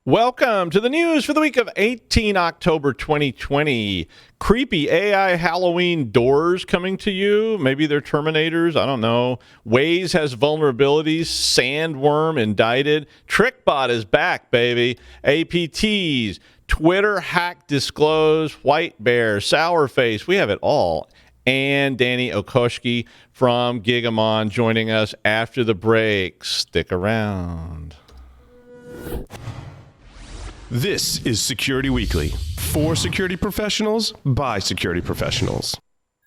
Welcome to the news for the week of 18 October 2020. Creepy AI Halloween doors coming to you. Maybe they're Terminators. I don't know. Waze has vulnerabilities. Sandworm indicted. Trickbot is back, baby. APTs. Twitter hack disclosed. White Bear. Sourface. We have it all. And Danny Akacki from Gigamon joining us after the break. Stick around. This is Security Weekly, for security professionals, by security professionals.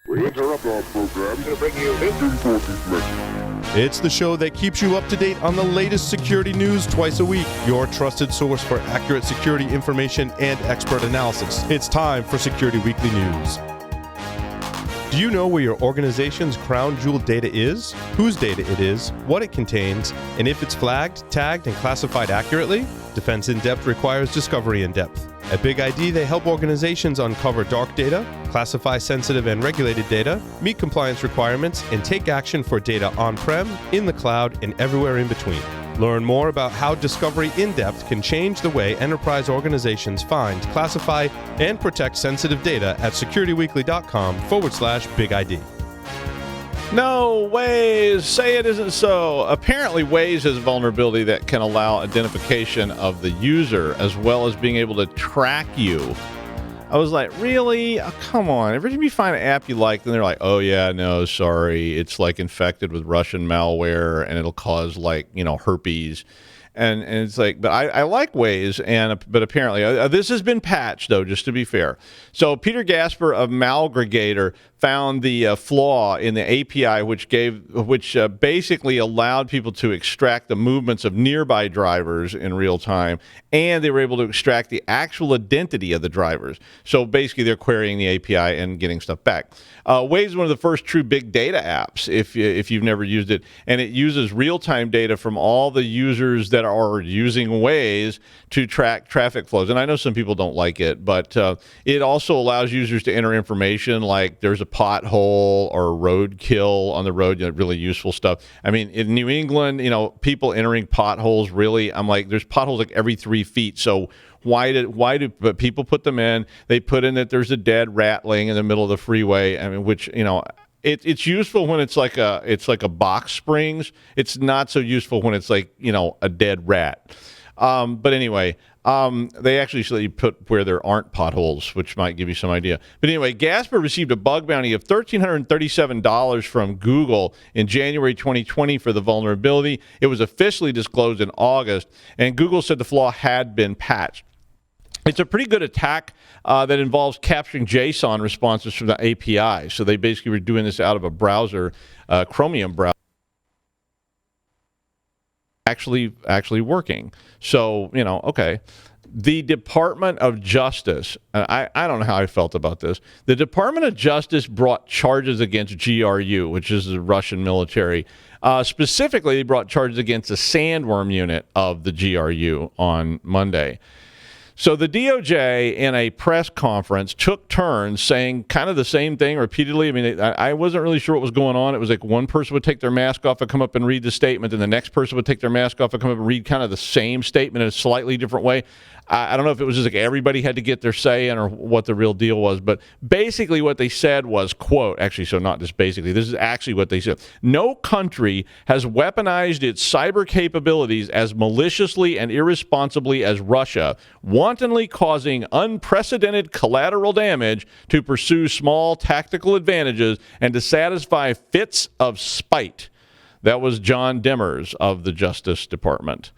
We interrupt our program to bring you this important message. It's the show that keeps you up to date on the latest security news twice a week, your trusted source for accurate security information and expert analysis. It's time for Security Weekly News. Do you know where your organization's crown jewel data is, whose data it is, what it contains, and if it's flagged, tagged, and classified accurately? Defense in Depth requires discovery in depth. At Big ID, they help organizations uncover dark data, classify sensitive and regulated data, meet compliance requirements, and take action for data on-prem, in the cloud, and everywhere in between. Learn more about how Discovery in Depth can change the way enterprise organizations find, classify, and protect sensitive data at securityweekly.com/Big ID. No, Waze, say it isn't so. Apparently, Waze has a vulnerability that can allow identification of the user as well as being able to track you. I was like, really? Oh, come on. Every time you find an app you like, then they're like, oh, yeah, no, sorry. It's like infected with Russian malware and it'll cause herpes. And it's like, but I like Waze, but apparently this has been patched, though, just to be fair. So Peter Gasper of Malgregator found the flaw in the API, which basically allowed people to extract the movements of nearby drivers in real time, and they were able to extract the actual identity of the drivers. So basically, they're querying the API and getting stuff back. Waze is one of the first true big data apps, if you've never used it, and it uses real-time data from all the users that are using Waze to track traffic flows. And I know some people don't like it, but it also allows users to enter information like there's a pothole or roadkill on the road, really useful stuff. I mean, in New England, people entering potholes, really, I'm like, there's potholes like every 3 feet. So why do but people put them in? They put in that there's a dead rat laying in the middle of the freeway. I mean, which, it's useful when it's like a box springs. It's not so useful when it's like, a dead rat. But anyway, they actually put where there aren't potholes, which might give you some idea. But anyway, Gasper received a bug bounty of $1,337 from Google in January 2020 for the vulnerability. It was officially disclosed in August, and Google said the flaw had been patched. It's a pretty good attack that involves capturing JSON responses from the API. So they basically were doing this out of a browser, Chromium browser. Actually working. So, okay. The Department of Justice, I don't know how I felt about this. The Department of Justice brought charges against GRU, which is the Russian military. Specifically, they brought charges against the Sandworm unit of the GRU on Monday. So the DOJ, in a press conference, took turns saying kind of the same thing repeatedly. I mean, I wasn't really sure what was going on. It was like one person would take their mask off and come up and read the statement, and the next person would take their mask off and come up and read kind of the same statement in a slightly different way. I don't know if it was just like everybody had to get their say in or what the real deal was, but basically what they said was, quote, actually, so not just basically, this is actually what they said. No country has weaponized its cyber capabilities as maliciously and irresponsibly as Russia, wantonly causing unprecedented collateral damage to pursue small tactical advantages and to satisfy fits of spite. That was John Demers of the Justice Department.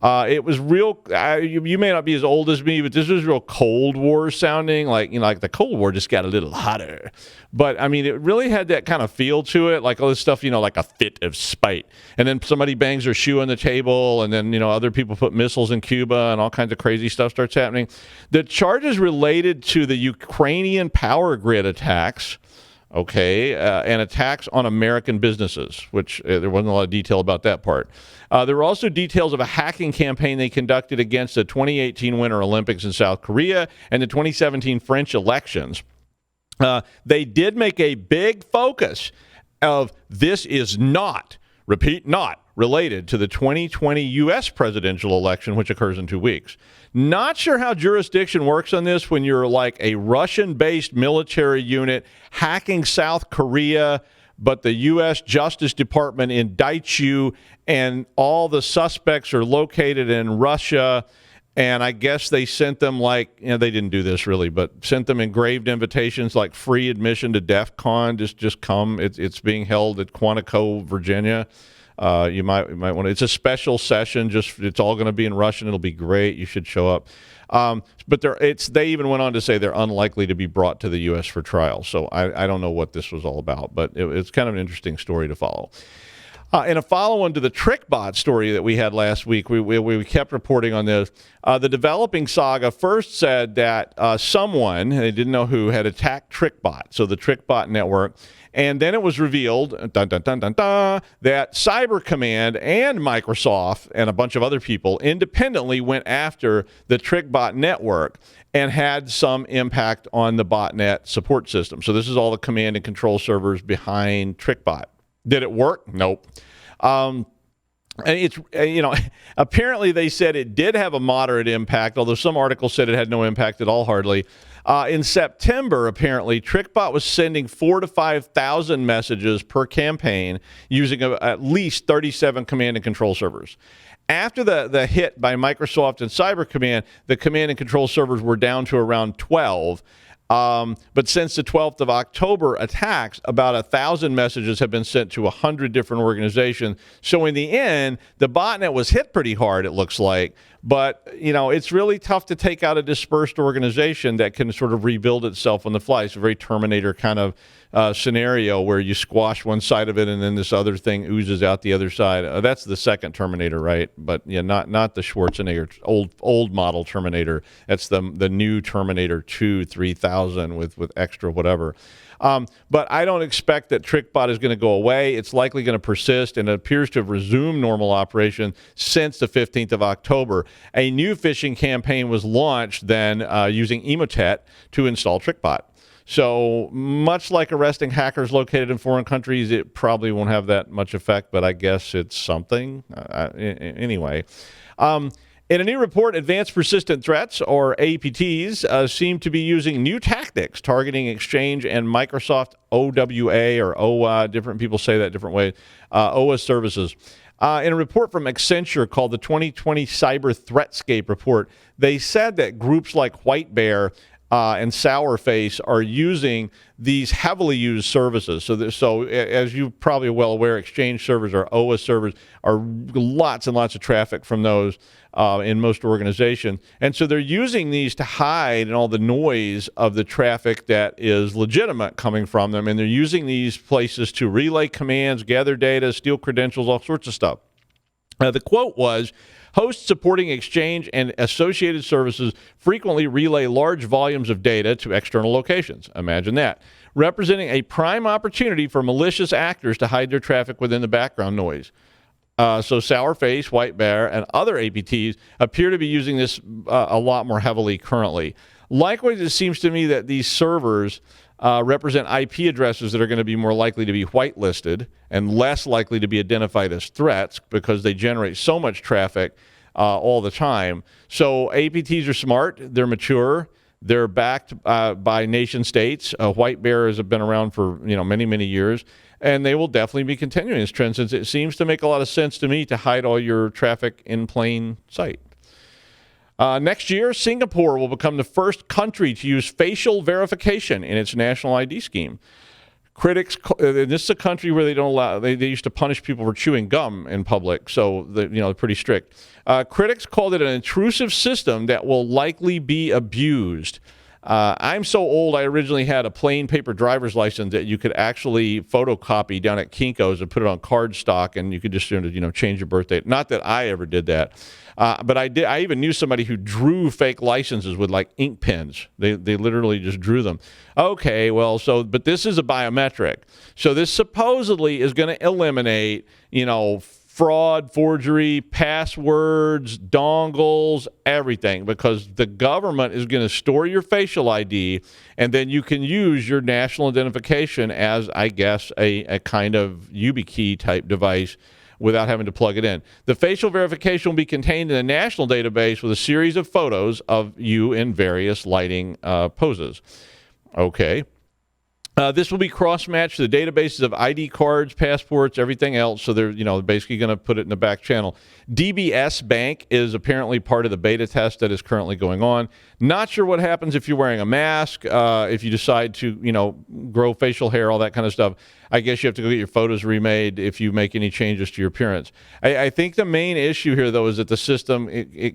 It was real. You may not be as old as me, but this was real Cold War sounding. Like the Cold War just got a little hotter. But I mean, it really had that kind of feel to it, like all this stuff, like a fit of spite. And then somebody bangs their shoe on the table, and then other people put missiles in Cuba, and all kinds of crazy stuff starts happening. The charges related to the Ukrainian power grid attacks. And attacks on American businesses, which there wasn't a lot of detail about that part. There were also details of a hacking campaign they conducted against the 2018 Winter Olympics in South Korea and the 2017 French elections. They did make a big focus of this is not Repeat, not related to the 2020 U.S. presidential election, which occurs in 2 weeks. Not sure how jurisdiction works on this when you're like a Russian-based military unit hacking South Korea, but the U.S. Justice Department indicts you, and all the suspects are located in Russia. And I guess they sent them they didn't do this really, but sent them engraved invitations like free admission to DEF CON. Just come. It's being held at Quantico, Virginia. You might want to. It's a special session. It's all going to be in Russian. It'll be great. You should show up. But they even went on to say they're unlikely to be brought to the U.S. for trial. So I don't know what this was all about, but it's kind of an interesting story to follow. In a follow-on to the Trickbot story that we had last week, we kept reporting on this. The developing saga first said that someone, they didn't know who, had attacked Trickbot, so the Trickbot network. And then it was revealed, that Cyber Command and Microsoft and a bunch of other people independently went after the Trickbot network and had some impact on the botnet support system. So this is all the command and control servers behind Trickbot. Did it work? Nope. And it's, apparently they said it did have a moderate impact, although some articles said it had no impact at all, hardly. In September, apparently, Trickbot was sending 4,000 to 5,000 messages per campaign using at least 37 command and control servers. After the hit by Microsoft and Cyber Command, the command and control servers were down to around 12. But since the 12th of October attacks, about 1,000 messages have been sent to 100 different organizations. So in the end, the botnet was hit pretty hard, it looks like. But, it's really tough to take out a dispersed organization that can sort of rebuild itself on the fly. It's a very Terminator kind of scenario where you squash one side of it and then this other thing oozes out the other side. That's the second Terminator, right? But not the Schwarzenegger old model Terminator. That's the new Terminator 2 3000 with extra whatever. But I don't expect that Trickbot is going to go away. It's likely going to persist, and it appears to have resumed normal operation since the 15th of October. A new phishing campaign was launched then using Emotet to install Trickbot. So much like arresting hackers located in foreign countries, it probably won't have that much effect, but I guess it's something. Anyway. In a new report, Advanced Persistent Threats, or APTs, seem to be using new tactics targeting Exchange and Microsoft OWA or OWA, different people say that different ways, OWA services. In a report from Accenture called the 2020 Cyber Threatscape Report, they said that groups like White Bear and Sourface are using these heavily used services. So as you're probably well aware, Exchange servers or OWA servers are lots and lots of traffic from those in most organizations. And so they're using these to hide and all the noise of the traffic that is legitimate coming from them. And they're using these places to relay commands, gather data, steal credentials, all sorts of stuff. The quote was, hosts supporting Exchange and associated services frequently relay large volumes of data to external locations. Imagine that. Representing a prime opportunity for malicious actors to hide their traffic within the background noise. So Sourface, White Bear, and other APTs appear to be using this a lot more heavily currently. Likewise, it seems to me that these servers represent IP addresses that are going to be more likely to be whitelisted and less likely to be identified as threats because they generate so much traffic all the time. So APTs are smart, they're mature, they're backed by nation states. White Bear has been around for many, many years, and they will definitely be continuing this trend since it seems to make a lot of sense to me to hide all your traffic in plain sight. Next year, Singapore will become the first country to use facial verification in its national ID scheme. Critics, this is a country where they don't allow, they used to punish people for chewing gum in public, so they're pretty strict. Critics called it an intrusive system that will likely be abused. I'm so old, I originally had a plain paper driver's license that you could actually photocopy down at Kinko's and put it on cardstock, and you could just change your birth date. Not that I ever did that. But I even knew somebody who drew fake licenses with like ink pens. They literally just drew them. Okay, well, but this is a biometric. So this supposedly is going to eliminate, fraud, forgery, passwords, dongles, everything, because the government is going to store your facial ID, and then you can use your national identification as, I guess, a kind of YubiKey type device without having to plug it in. The facial verification will be contained in a national database with a series of photos of you in various lighting poses. Okay. This will be cross-matched to the databases of ID cards, passports, everything else. So they're, basically going to put it in the back channel. DBS Bank is apparently part of the beta test that is currently going on. Not sure what happens if you're wearing a mask, if you decide to, grow facial hair, all that kind of stuff. I guess you have to go get your photos remade if you make any changes to your appearance. I think the main issue here, though, is that the system,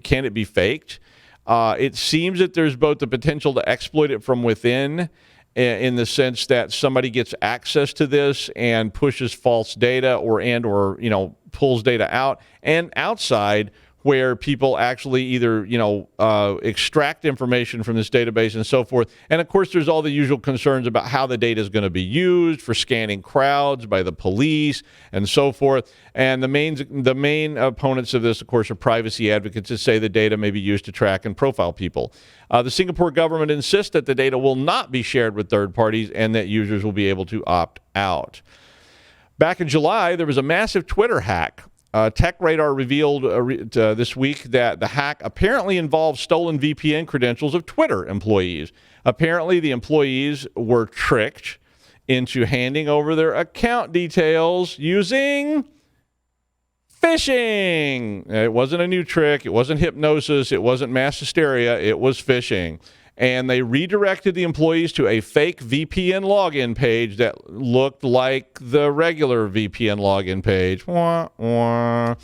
can it be faked? It seems that there's both the potential to exploit it from within, in the sense that somebody gets access to this and pushes false data or pulls data out, and outside where people actually either extract information from this database and so forth. And of course there's all the usual concerns about how the data is going to be used for scanning crowds by the police and so forth. And the main opponents of this, of course, are privacy advocates that say the data may be used to track and profile people. The Singapore government insists that the data will not be shared with third parties and that users will be able to opt out. Back in July, there was a massive Twitter hack. TechRadar revealed this week that the hack apparently involved stolen VPN credentials of Twitter employees. Apparently, the employees were tricked into handing over their account details using phishing. It wasn't a new trick. It wasn't hypnosis. It wasn't mass hysteria. It was phishing. And they redirected the employees to a fake VPN login page that looked like the regular VPN login page. Wah, wah.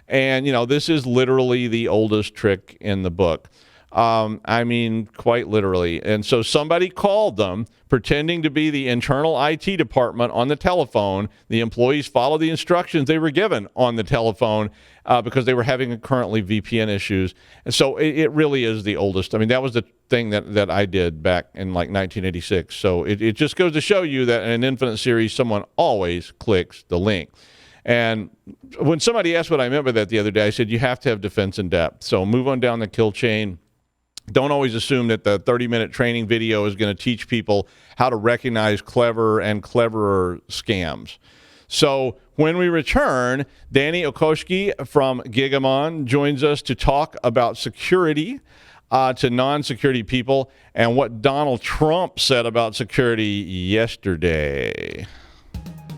And, this is literally the oldest trick in the book. Quite literally. And so somebody called them, pretending to be the internal IT department on the telephone. The employees followed the instructions they were given on the telephone because they were having currently VPN issues. And so it really is the oldest. That was the thing that I did back in 1986. So it just goes to show you that in an Infinite series, someone always clicks the link. And when somebody asked what I meant by that the other day, I said you have to have defense in depth. So move on down the kill chain. Don't always assume that the 30-minute training video is going to teach people how to recognize clever and cleverer scams. So when we return, Danny Akacki from Gigamon joins us to talk about security to non-security people and what Donald Trump said about security yesterday.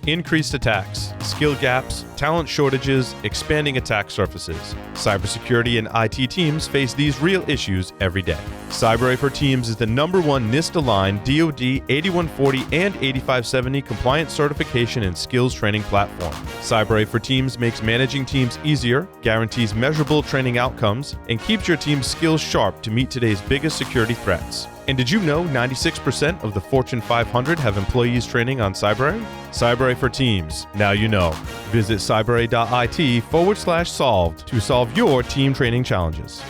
Increased attacks, skill gaps, talent shortages, expanding attack surfaces. Cybersecurity and IT teams face these real issues every day. CyberA for Teams is the #1 NIST-aligned DoD 8140 and 8570 compliance certification and skills training platform. CyberA for Teams makes managing teams easier, guarantees measurable training outcomes, and keeps your team's skills sharp to meet today's biggest security threats. And did you know 96% of the Fortune 500 have employees training on CyberA? CyberA for Teams. Now you know. Visit cybera.it/solved to solve your team training challenges.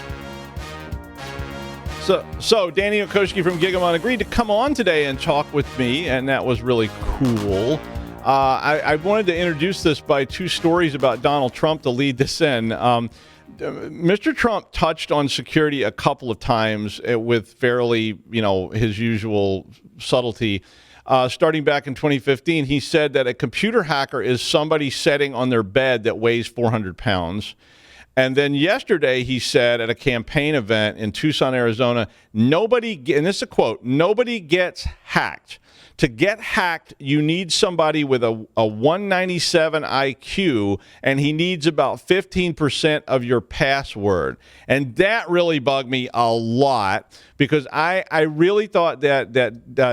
So Danny Akacki from Gigamon agreed to come on today and talk with me, and that was really cool. I wanted to introduce this by two stories about Donald Trump to lead this in. Mr. Trump touched on security a couple of times with fairly, his usual subtlety. Starting back in 2015, he said that a computer hacker is somebody sitting on their bed that weighs 400 pounds. And then yesterday he said at a campaign event in Tucson, Arizona, and this is a quote, nobody gets hacked. To get hacked, you need somebody with a 197 IQ, and he needs about 15% of your password. And that really bugged me a lot because I really thought that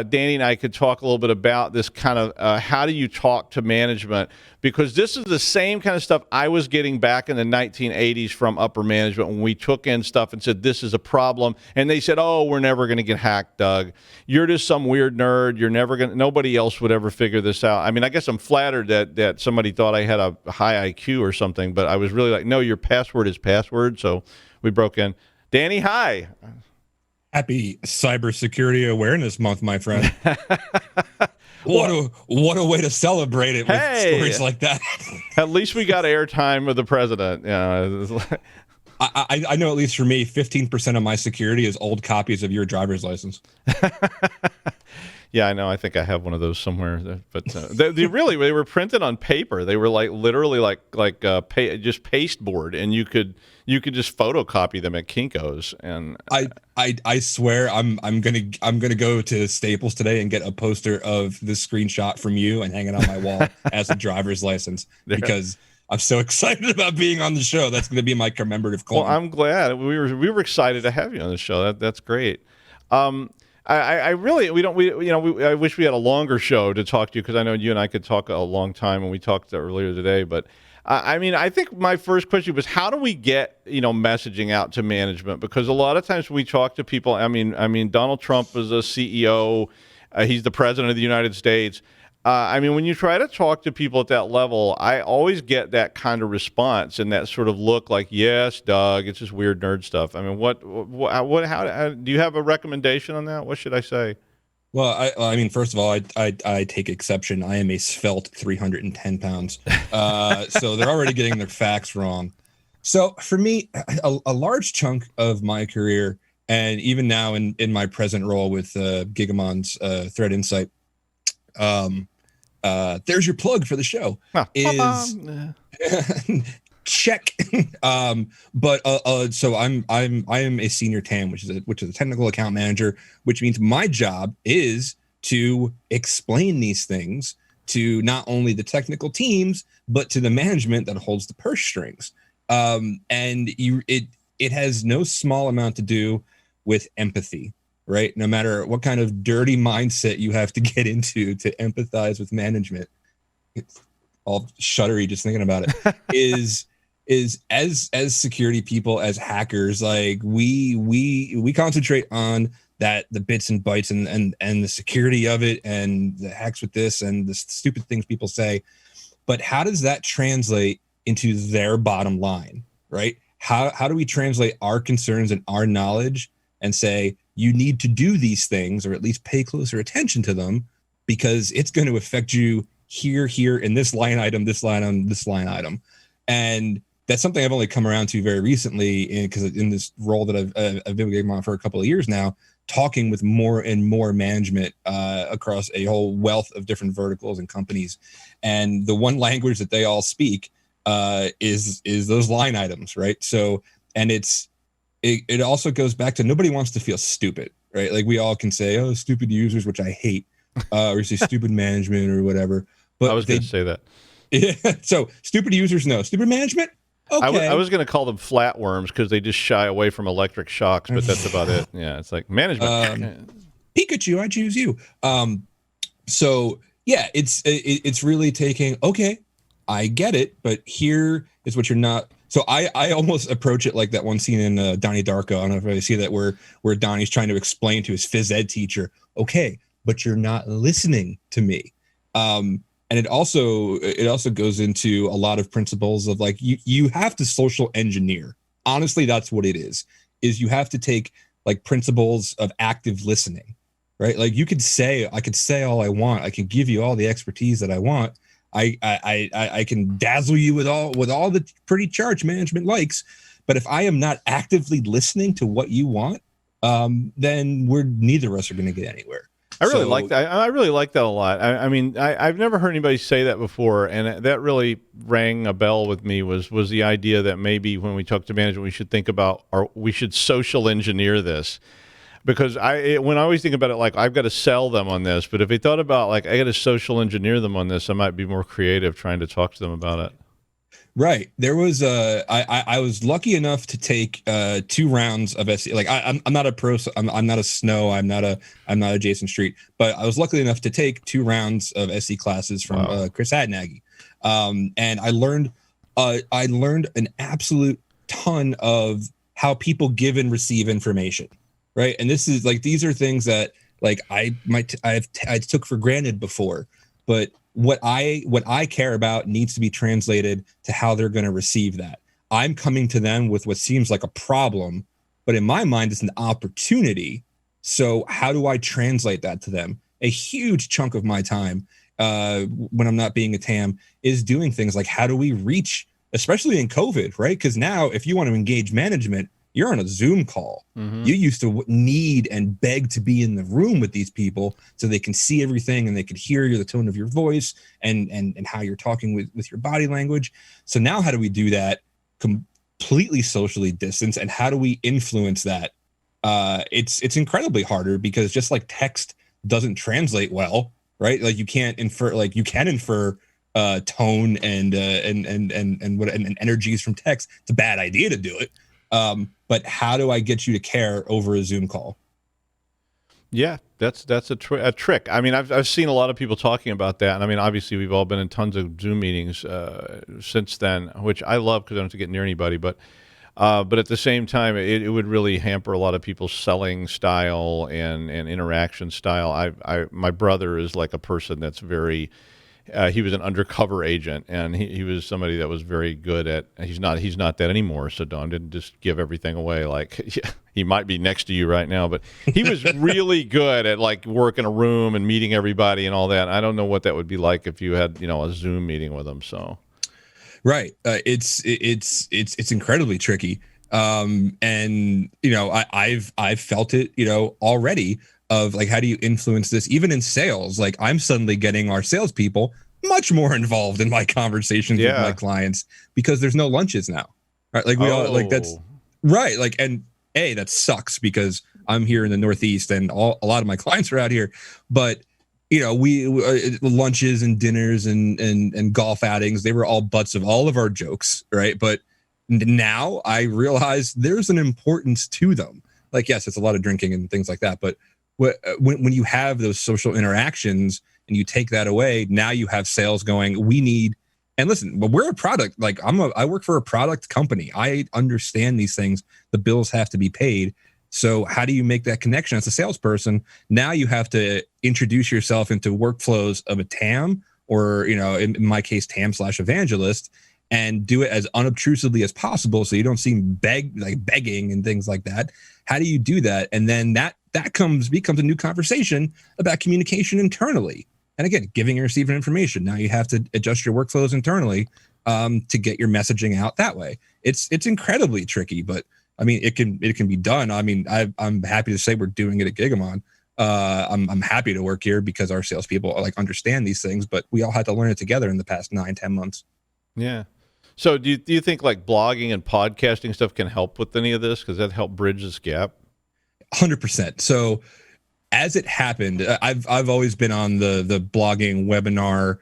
Danny and I could talk a little bit about this kind of how do you talk to management, because this is the same kind of stuff I was getting back in the 1980s from upper management when we took in stuff and said, this is a problem. And they said, oh, we're never going to get hacked, Doug. You're just some weird nerd. Nobody else would ever figure this out. I guess I'm flattered that somebody thought I had a high IQ or something, but I was really like, no, your password is password. So we broke in. Danny, hi. Happy Cybersecurity Awareness Month, my friend. What a way to celebrate it with stories like that. At least we got airtime with the president. I know, at least for me, 15% of my security is old copies of your driver's license. Yeah, I know. I think I have one of those somewhere. But they were printed on paper. They were like literally just pasteboard, and you could just photocopy them at Kinko's. And I swear I'm gonna go to Staples today and get a poster of this screenshot from you and hang it on my wall as a driver's license because I'm so excited about being on the show. That's going to be my commemorative call. Well, I'm glad we were excited to have you on the show. That's great. I wish we had a longer show to talk to you, because I know you and I could talk a long time, and we talked earlier today. But I think my first question was, how do we get messaging out to management? Because a lot of times we talk to people. I mean, Donald Trump is a CEO. He's the president of the United States. When you try to talk to people at that level, I always get that kind of response and that sort of look like, yes, Doug, it's just weird nerd stuff. I mean, how do you have a recommendation on that? What should I say? Well, first of all, I take exception. I am a svelte 310 pounds. So they're already getting their facts wrong. So for me, a large chunk of my career, and even now in my present role with Gigamon's Threat Insight, there's your plug for the show. Is check. So I am a senior TAM, which is a technical account manager, which means my job is to explain these things to not only the technical teams but to the management that holds the purse strings. And it has no small amount to do with empathy. Right? No matter what kind of dirty mindset you have to get into to empathize with management, it's all shuddery just thinking about it, is as security people, as hackers, like we concentrate on the bits and bytes and the security of it and the hacks with this and the stupid things people say. But how does that translate into their bottom line, right? How do we translate our concerns and our knowledge and say, you need to do these things, or at least pay closer attention to them, because it's going to affect you here, in this line item, this line item, this line item. And that's something I've only come around to very recently, because in this role that I've been with Gigmon for a couple of years now, talking with more and more management across a whole wealth of different verticals and companies. And the one language that they all speak is those line items, right? So, and it also goes back to, nobody wants to feel stupid, right? Like we all can say, oh, stupid users, which I hate, or say stupid management or whatever. But I was going to say that. Yeah, so stupid users, no. Stupid management? Okay. I was going to call them flatworms because they just shy away from electric shocks, but that's about it. Yeah, it's like management. Pikachu, I choose you. So yeah, it's really taking, okay, I get it, but here is what you're not. So I almost approach it like that one scene in Donnie Darko. I don't know if you see that where Donnie's trying to explain to his phys ed teacher, okay, but you're not listening to me. And it also goes into a lot of principles of, like, you have to social engineer. Honestly, that's what it is you have to take, like, principles of active listening, right? Like, I could say all I want. I can give you all the expertise that I want. I can dazzle you with all the pretty charts management likes, but if I am not actively listening to what you want, then neither of us are going to get anywhere. I really like that. I really like that a lot. I've never heard anybody say that before, and that really rang a bell with me. Was the idea that maybe when we talk to management, we should think about, or we should social engineer this. Because when I always think about it, like, I've got to sell them on this, but if they thought about, like, I got to social engineer them on this, I might be more creative trying to talk to them about it. Right. There was I was lucky enough to take 2 rounds of SE. Like, I'm not a pro. I'm not a Snow. I'm not a Jason Street. But I was lucky enough to take 2 rounds of SE classes from Chris Hadnaghi, and I learned an absolute ton of how people give and receive information. Right. And this is, like, these are things that, like, I took for granted before, but what I care about needs to be translated to how they're going to receive that. I'm coming to them with what seems like a problem, but in my mind, it's an opportunity. So how do I translate that to them? A huge chunk of my time when I'm not being a TAM is doing things like, how do we reach, especially in COVID, right? Because now if you want to engage management, you're on a Zoom call. You used to need and beg to be in the room with these people so they can see everything and they can hear the tone of your voice and how you're talking with your body language. So now how do we do that completely socially distanced, and how do we influence that? It's incredibly harder because just like text doesn't translate well, right? Like you can't infer, like you can infer tone and energies from text. It's a bad idea to do it. But how do I get you to care over a Zoom call? Yeah, that's a trick. I mean, I've seen a lot of people talking about that, and I mean, obviously, we've all been in tons of Zoom meetings since then, which I love because I don't have to get near anybody. But at the same time, it would really hamper a lot of people's selling style and interaction style. My brother is like a person that's very. He was an undercover agent, and he was somebody that was very good at. He's not that anymore. So Don didn't just give everything away. Like he might be next to you right now, but he was really good at like working a room and meeting everybody and all that. I don't know what that would be like if you had a Zoom meeting with him. So, right, it's incredibly tricky. And I've felt it already. Of like, how do you influence this even in sales? Like I'm suddenly getting our salespeople much more involved in my conversations with my clients because there's no lunches now, right? Like we all like that's right. Like, and that sucks because I'm here in the Northeast and a lot of my clients are out here, but we lunches and dinners and golf outings, they were all butts of all of our jokes, right? But now I realize there's an importance to them. Like, yes, it's a lot of drinking and things like that, but when you have those social interactions and you take that away, now you have sales going, we need, and listen, but we're a product, like I work for a product company. I understand these things. The bills have to be paid. So how do you make that connection as a salesperson? Now you have to introduce yourself into workflows of a TAM or, in my case, TAM/evangelist, and do it as unobtrusively as possible so you don't seem begging and things like that. How do you do that? And then that becomes a new conversation about communication internally. And again, giving and receiving information. Now you have to adjust your workflows internally to get your messaging out that way. It's incredibly tricky, but I mean, it can be done. I mean, I'm happy to say we're doing it at Gigamon. I'm happy to work here because our salespeople understand these things, but we all had to learn it together in the past 9-10 months. Yeah. So do you think like blogging and podcasting stuff can help with any of this? Because that helped bridge this gap? 100%. So as it happened, I've always been on the blogging, webinar,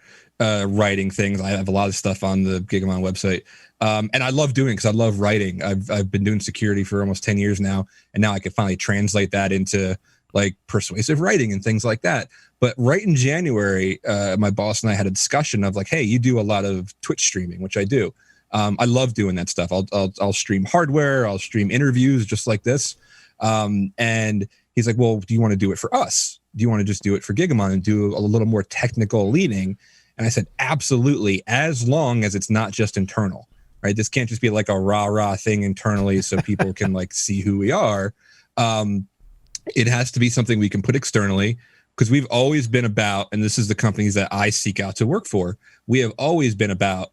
writing things. I have a lot of stuff on the Gigamon website. And I love doing it because I love writing. I've been doing security for almost 10 years now. And now I can finally translate that into like persuasive writing and things like that. But right in January, my boss and I had a discussion of like, hey, you do a lot of Twitch streaming, which I do. I love doing that stuff. I'll stream hardware. I'll stream interviews just like this. And he's like, well, do you want to do it for us? Do you want to just do it for Gigamon and do a little more technical leaning? And I said, absolutely, as long as it's not just internal, right? This can't just be like a rah thing internally so people can like see who we are. It has to be something we can put externally because we've always been about, and this is the companies that I seek out to work for, we have always been about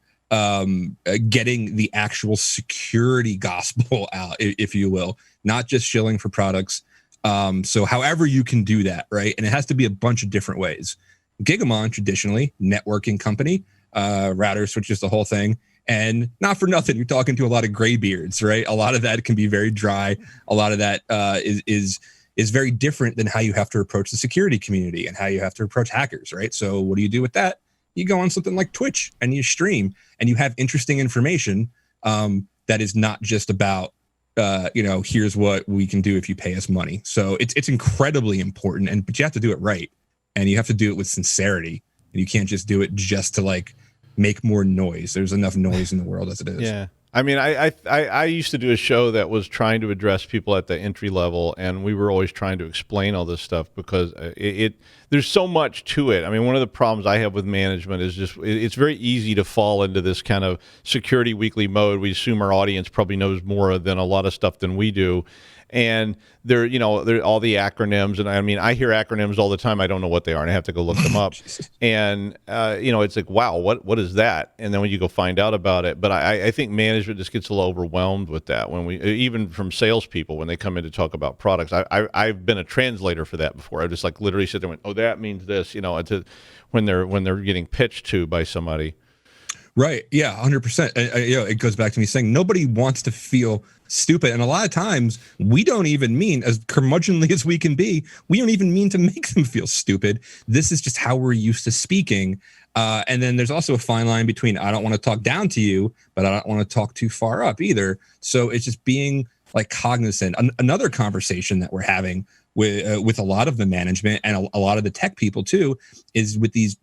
getting the actual security gospel out, if you will, not just shilling for products. So however you can do that, right? And it has to be a bunch of different ways. Gigamon, traditionally, networking company, router switches, the whole thing. And not for nothing, you're talking to a lot of graybeards, right? A lot of that can be very dry. A lot of that is very different than how you have to approach the security community and how you have to approach hackers, right? So what do you do with that? You go on something like Twitch and you stream and you have interesting information that is not just about, here's what we can do if you pay us money. So it's incredibly important, but you have to do it right. And you have to do it with sincerity. And you can't just do it just to like make more noise. There's enough noise in the world as it is. Yeah. I mean, I used to do a show that was trying to address people at the entry level, and we were always trying to explain all this stuff because there's so much to it. I mean, one of the problems I have with management is just it's very easy to fall into this kind of security weekly mode. We assume our audience probably knows more than a lot of stuff than we do. and they're all the acronyms, and I mean I hear acronyms all the time. I don't know what they are, and I have to go look them up. And it's like, wow, what is that? And then when you go find out about it, but I think management just gets a little overwhelmed with that when we, even from salespeople, when they come in to talk about products. I've been a translator for that before. I just like literally sit there and went, oh, that means this, when they're getting pitched to by somebody. Right. Yeah, 100%. It goes back to me saying nobody wants to feel stupid. And a lot of times we don't even mean, as curmudgeonly as we can be, we don't even mean to make them feel stupid. This is just how we're used to speaking. And then there's also a fine line between I don't want to talk down to you, but I don't want to talk too far up either. So it's just being like cognizant. Another conversation that we're having with a lot of the management and a lot of the tech people too, is with these,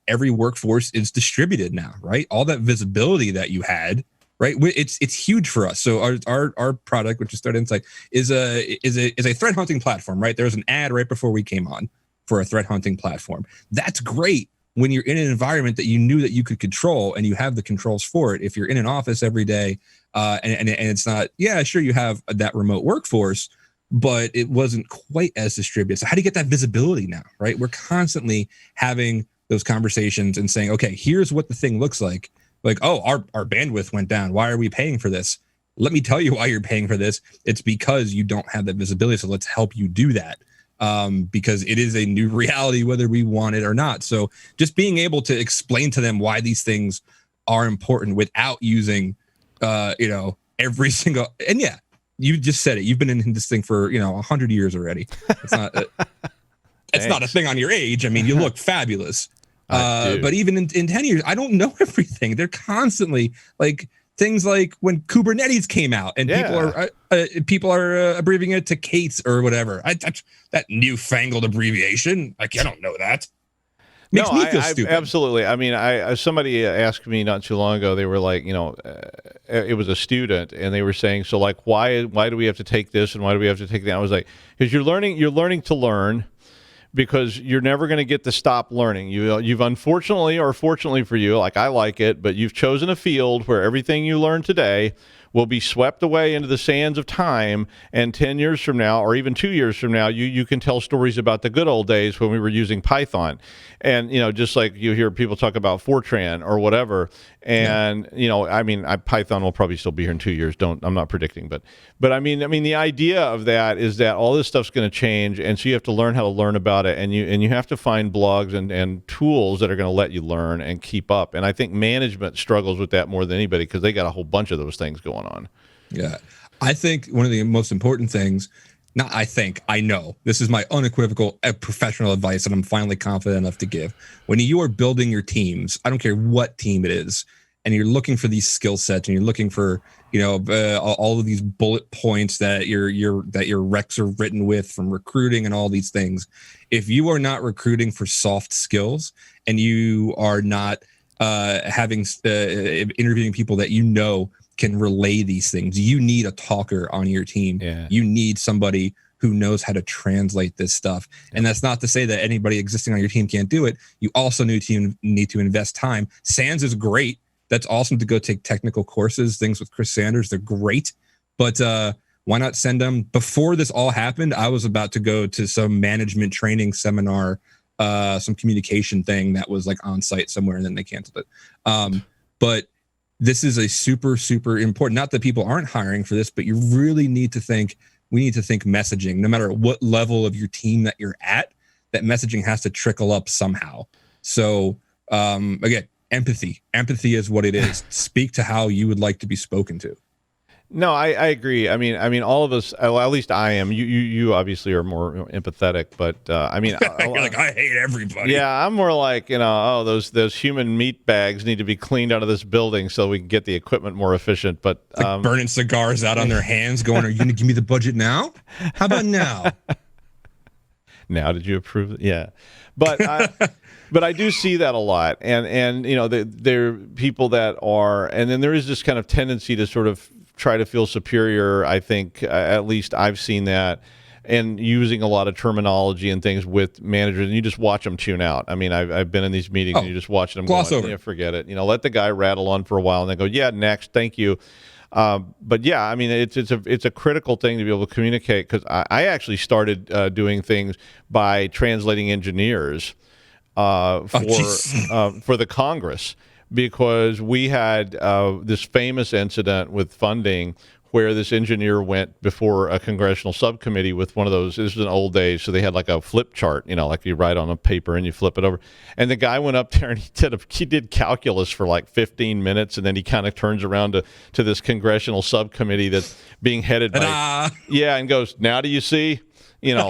every workforce is distributed now, right? All that visibility that you had, right? It's huge for us. So our product, which is Threat Insight, is a threat hunting platform, right? There was an ad right before we came on for a threat hunting platform. That's great when you're in an environment that you knew that you could control and you have the controls for it. If you're in an office every day, and it's not, yeah, sure, you have that remote workforce, but it wasn't quite as distributed. So how do you get that visibility now, right? We're constantly having those conversations and saying, okay, here's what the thing looks like. Like, oh, our bandwidth went down. Why are we paying for this? Let me tell you why you're paying for this. It's because you don't have that visibility. So let's help you do that. Because it is a new reality, whether we want it or not. So just being able to explain to them why these things are important without using, every single, and yeah, you just said it. You've been in this thing for 100 years already. It's not. It's not a thing on your age. I mean, you look fabulous. But even in 10 years, I don't know everything. They're constantly like things like when Kubernetes came out, and people are abbreviating it to Kates or whatever. That newfangled abbreviation. Like, I don't know that. Makes me feel stupid. Absolutely. I mean, somebody asked me not too long ago. They were like, it was a student, and they were saying, so like, why do we have to take this, and why do we have to take that? I was like, because you're learning to learn, because you're never going to get to stop learning. You've unfortunately, or fortunately for you, like I like it, but you've chosen a field where everything you learn today will be swept away into the sands of time, and 10 years from now, or even 2 years from now, you can tell stories about the good old days when we were using Python. And, just like you hear people talk about Fortran or whatever. And, Python will probably still be here in 2 years. I'm not predicting, but I mean, the idea of that is that all this stuff's going to change. And so you have to learn how to learn about it. And you have to find blogs and tools that are going to let you learn and keep up. And I think management struggles with that more than anybody, because they got a whole bunch of those things going on. Yeah. I think one of the most important things, I know, this is my unequivocal professional advice that I'm finally confident enough to give. When you are building your teams, I don't care what team it is, and you're looking for these skill sets, and you're looking for, all of these bullet points that your recs are written with from recruiting and all these things. If you are not recruiting for soft skills, and you are not interviewing people that can relay these things, you need a talker on your team. Yeah. You need somebody who knows how to translate this stuff. Yeah. And that's not to say that anybody existing on your team can't do it. You also need to invest time. SANS is great. That's awesome to go take technical courses, things with Chris Sanders. They're great. But why not send them? Before this all happened, I was about to go to some management training seminar, some communication thing that was like on site somewhere, and then they canceled it. But this is a super, super important, not that people aren't hiring for this, but you really need to think, we need to think messaging, no matter what level of your team that you're at, that messaging has to trickle up somehow. So again, empathy is what it is. Speak to how you would like to be spoken to. No, I agree. I mean, all of us. Well, at least I am. You obviously are more empathetic, but you're like, I hate everybody. Yeah, I'm more like, those human meat bags need to be cleaned out of this building so we can get the equipment more efficient. But like burning cigars out on their hands, going, "Are you going to give me the budget now? How about now?" Now, did you approve it? Yeah, but but I do see that a lot, and there are people that are, and then there is this kind of tendency to sort of try to feel superior. I think at least I've seen that, and using a lot of terminology and things with managers, and you just watch them tune out. I mean, I've been in these meetings and you just watch them gloss go, over. Yeah, forget it. Let the guy rattle on for a while and then go, yeah, next, thank you. But yeah, I mean, it's a critical thing to be able to communicate, because I actually started doing things by translating engineers for the Congress, because we had this famous incident with funding where this engineer went before a congressional subcommittee with one of those. This was an old days, so they had like a flip chart, like you write on a paper and you flip it over. And the guy went up there and he did calculus for like 15 minutes, and then he kind of turns around to this congressional subcommittee that's being headed by, and goes, "Now do you see?" And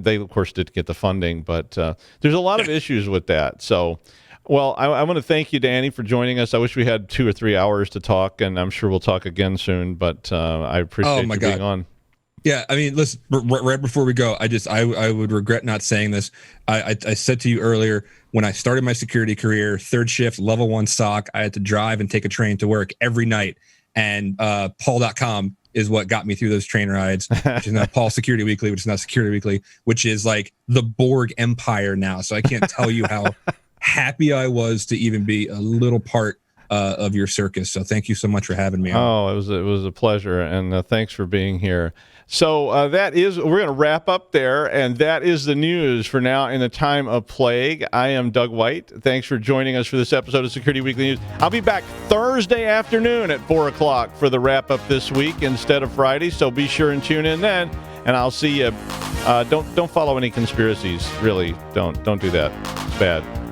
they of course did get the funding, but there's a lot of issues with that. So. Well, I want to thank you, Danny, for joining us. I wish we had 2 or 3 hours to talk, and I'm sure we'll talk again soon, but I appreciate you being on. Yeah, I mean, listen, right before we go, I would regret not saying this. I said to you earlier, when I started my security career, third shift, level 1 SOC, I had to drive and take a train to work every night, and Paul.com is what got me through those train rides, which is now Paul Security Weekly, which is now Security Weekly, which is like the Borg Empire now, so I can't tell you how happy I was to even be a little part of your circus. So thank you so much for having me on. Oh, it was a pleasure, and thanks for being here. So we're going to wrap up there, and that is the news for now in the time of plague. I am Doug White. Thanks for joining us for this episode of Security Weekly News. I'll be back Thursday afternoon at 4 o'clock for the wrap up this week instead of Friday, so be sure and tune in then, and I'll see you. Don't follow any conspiracies, really. Don't do that. It's bad.